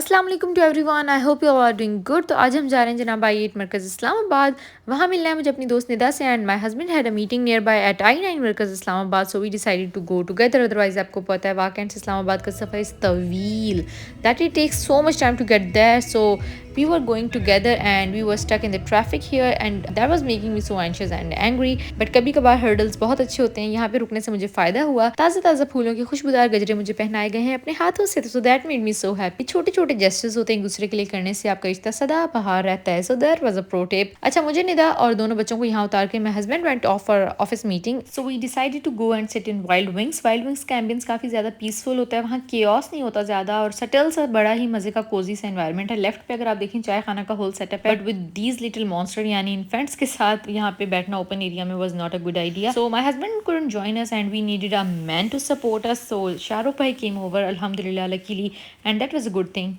अस्सलाम वालेकुम to everyone. I hope you are doing good. तो आज हम जा रहे हैं जनाब I-8 मरकज़ इस्लामाबाद। वहाँ मिलना है मुझे अपनी दोस्त निदा से and my husband had a meeting nearby at I-9 Markaz Islamabad, so we decided to go together. Otherwise आपको पता है वाकई से इस्लामाबाद का सफ़र इज़ तवील that it takes so much time to get there, so we were going together and we were stuck in the traffic here and that was making me so anxious and angry, but कभी कभार hurdles बहुत अच्छे होते हैं। यहाँ पे रुकने से मुझे फ़ायदा हुआ। ताज़ा ताज़ा फूलों के खुशबूदार गजरे मुझे पहनाए गए हैं अपने हाथों से, so that made me so happy. छोटे छोटे जेस्चर्स होते हैं एक दूसरे के लिए करने से आपका रिश्ता सदा बहार रहता है। So that was a pro tip. अच्छा, मुझे निदा और दोनों बच्चों को यहाँ उतार के my husband went off for office meeting, so we decided to go and sit in Wild Wings. Wild Wings का एम्बियंस काफ़ी ज़्यादा पीसफुल होता है, वहाँ केओस नहीं होता ज़्यादा और सटल सा बड़ा ही मज़े का कोजी सा एनवायरनमेंट है। लेफ्ट पे अगर आप देखें चाय खाना का होल सेटअप है, but with these little monster यानी इन्फेंट्स के साथ यहाँ पे बैठना ओपन एरिया में was not a good idea. So my husband couldn't join us and we needed a man to support us, so Shahrukh भाई केम ओवर अल्हम्दुलिल्लाह luckily and that was a good thing.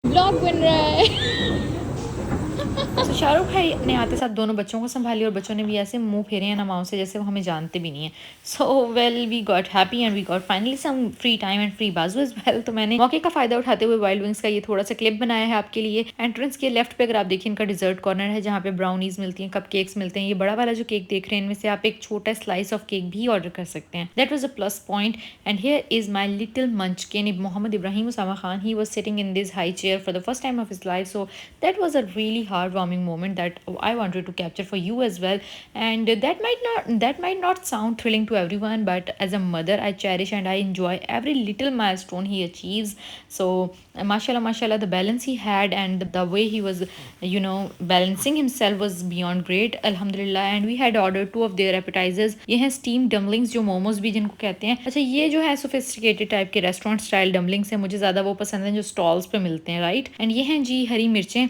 Vlog बन रहा है। तो शाहरुख भाई ने आते साथ दोनों बच्चों को संभाली और बच्चों ने भी ऐसे मुंह फेरे हैं ना माओ से जैसे वो हमें जानते भी नहीं है। So well we got happy and we got finally some free time and free बाजू इज वेल। तो मैंने मौके का फायदा उठाते हुए वाइल्ड विंग्स का ये थोड़ा सा क्लिप बनाया है आपके लिए। एंट्रेंस के लेफ्ट पे अगर आप देखिए इनका डिजर्ट कॉर्नर है जहाँ पे ब्राउनीज मिलती हैं, कप केक्स मिलते हैं। ये बड़ा वाला जो केक देख रहे हैं इनमें से आप एक छोटा स्लाइस ऑफ केक भी ऑर्डर कर सकते हैं। That was a plus point and here is my little munchkin Mohammed Ibrahim Usama Khan. He was sitting in this high chair for the first time of his life, so that was a really heart warming moment that I wanted to capture for you as well. And that might not sound thrilling to everyone, but as a mother I cherish and I enjoy every little milestone he achieves. So mashallah, the balance he had and the way he was balancing himself was beyond great, alhamdulillah. And we had ordered two of their appetizers. ये हैं steamed dumplings, जो मोमोज भी जिनको कहते हैं। अच्छा, ये जो है सोफिस्टिकेटेड टाइप के रेस्टोरेंट स्टाइल डम्पलिंग्स हैं, मुझे ज़्यादा वो पसंद हैं जो स्टॉल्स पे मिलते हैं, राइट। एंड ये हैं जी हरी मिर्चें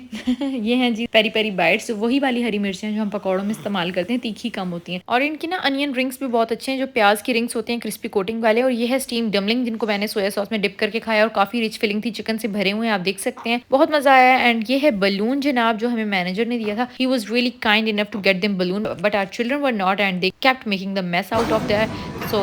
ये हैं जी पेरी पेरी बाइट्स, वही वाली हरी मिर्चें जो हम पकौड़ों में इस्तेमाल करते हैं, तीखी कम होती हैं। और इनकी ना अनियन रिंग्स भी बहुत अच्छे हैं, जो प्याज की रिंग्स होते हैं क्रिस्पी कोटिंग वाले। और ये है स्टीम डम्पलिंग जिनको मैंने सोया सॉस में डिप करके खाया और काफ़ी रिच फिलिंग थी, चिकन से भरे हुए हैं, आप देख सकते हैं, बहुत मज़ा आया। एंड ये है बलून जनाब जो हमें मैनेजर ने दिया था। He was really kind enough to get them balloon, but our children were not and they kept making the mess out of that. So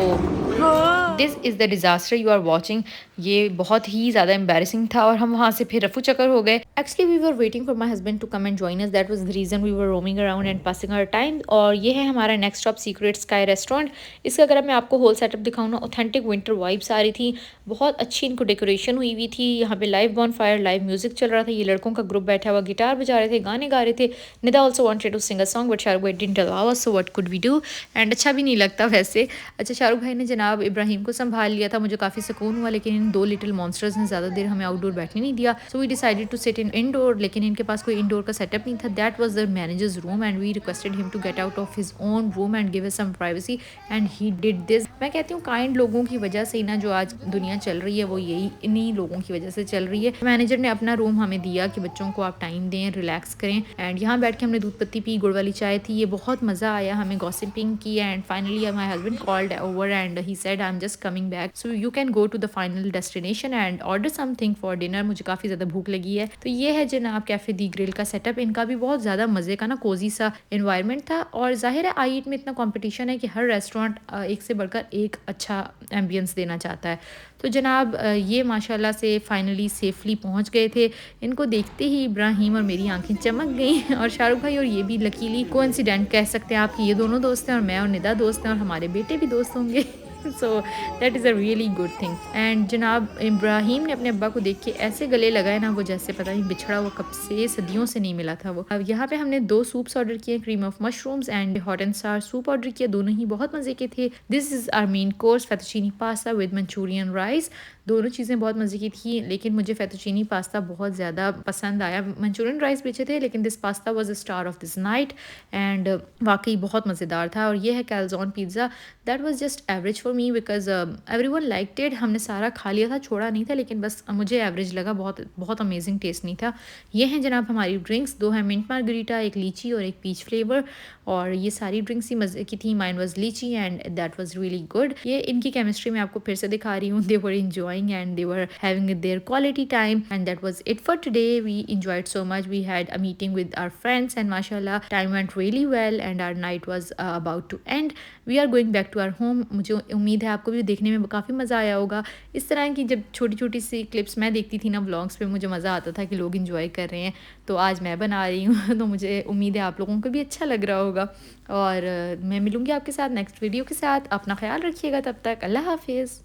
this is the disaster you are watching. ये बहुत ही ज़्यादा embarrassing था और हम वहाँ से फिर रफू चक्कर हो गए। Actually we were waiting for my husband to come and join us, that was the reason we were roaming around and passing our time. और ये है हमारा next stop Secret Sky restaurant. इसका अगर मैं आपको होल सेटअप दिखाऊँ ना, ऑथेंटिक विंटर वाइब्स आ रही थी, बहुत अच्छी इनको डेकोरेशन हुई हुई थी। यहाँ पे लाइव बॉन फायर, लाइव म्यूजिक चल रहा था। ये लड़कों का ग्रुप बैठा हुआ गिटार बजा रहे थे, गाने गा रहे थे। Nida also wanted to sing a song but Shahrukh भाई didn't allow us, so what could we do. And अच्छा भी नहीं लगता वैसे। अच्छा, शाहरुख भाई ने जनाब इब्राहिम को संभाल लिया था, मुझे काफ़ी सुकून हुआ, लेकिन इन दो लिटिल मॉन्स्टर्स ने ज़्यादा देर हमें आउटडोर बैठने नहीं दिया। So we decided to sit in indoor, लेकिन इनके पास कोई इनडोर का सेटअप नहीं था। That was the manager's room and we requested him to get out of his own room and give us some privacy and he did this. मैं कहती हूँ काइंड लोगों की वजह से ही ना जो आज दुनिया चल रही है वो यही इन्हीं लोगों की वजह से चल रही है। मैनेजर ने अपना रूम हमें दिया कि बच्चों को आप टाइम दें, रिलैक्स करें। एंड यहाँ बैठ के हमने दूध पत्ती पी, गुड़ वाली चाय थी, ये बहुत मज़ा आया, हमें गॉसिपिंग की। And finally my husband called over and he said I am just coming back, so you can go to the final destination and order something for dinner. मुझे काफ़ी ज़्यादा भूख लगी है। तो ये है जनाब कैफ़े दी ग्रिल का सेटअप। इनका भी बहुत ज़्यादा मज़े का ना कोजी सा इन्वायरमेंट था। और जाहिर है I-8 में इतना कंपटीशन है कि हर रेस्टोरेंट एक से बढ़कर एक अच्छा एम्बियंस देना चाहता है। तो जनाब ये माशाल्लाह से फाइनली सेफली पहुंच गए थे। इनको देखते ही इब्राहिम और मेरी आंखें चमक गई और शाहरुख भाई और ये भी लकीली कोइंसिडेंट कह सकते हैं आपकी, ये दोनों दोस्त हैं और मैं और निदा दोस्त हैं और हमारे बेटे भी दोस्त होंगे। So that is a really good thing. And जनाब इब्राहिम ने अपने अब्बा को देख के ऐसे गले लगाए ना, वो जैसे पता नहीं बिछड़ा हुआ कब से सदियों से नहीं मिला था वो। अब यहाँ पे हमने 2 सूप्स ऑर्डर किए, cream of mushrooms and hot and sour soup order किया, दोनों ही बहुत मज़े के थे। This is our main course fettuccine pasta with Manchurian rice. दोनों चीज़ें बहुत मज़े की थी, लेकिन मुझे फेतुचीनी पास्ता बहुत ज़्यादा पसंद आया। मंचूरियन राइस भी अच्छे थे, लेकिन this pasta was the star of this night and वाकई बहुत मज़ेदार था। और ये है calzone pizza, that was just average for me because everyone liked it. हमने सारा खा लिया था, छोड़ा नहीं था, लेकिन बस मुझे एवरेज लगा, बहुत बहुत अमेजिंग टेस्ट नहीं था। ये हैं जनाब हमारी ड्रिंक्स, 2 हैं मिंट मार्गरीटा, एक लीची और एक पीच फ्लेवर। और ये सारी ड्रिंक्स ही मज़े की थी। माइन वाज लीची and that was really good. ये इनकी केमिस्ट्री मैं आपको फिर से दिखा रही हूँ, दे वर enjoying enjoying and they were having their quality time. And that was it for today. We enjoyed so much. We had a meeting with our friends and mashallah time went really well and our night was about to end. We are going back to our home. मुझे उम्मीद है आपको भी देखने में काफ़ी मज़ा आया होगा. इस तरह की जब छोटी छोटी सी क्लिप्स मैं देखती थी ना व्लॉग्स पे, मुझे मज़ा आता था कि लोग इंजॉय कर रहे हैं, तो आज मैं बना रही हूँ तो मुझे उम्मीद है आप लोगों को भी अच्छा लग रहा होगा. और मैं मिलूँगी आपके साथ नेक्स्ट वीडियो के साथ. अपना ख्याल रखिएगा, तब तक अल्लाह हाफिज़.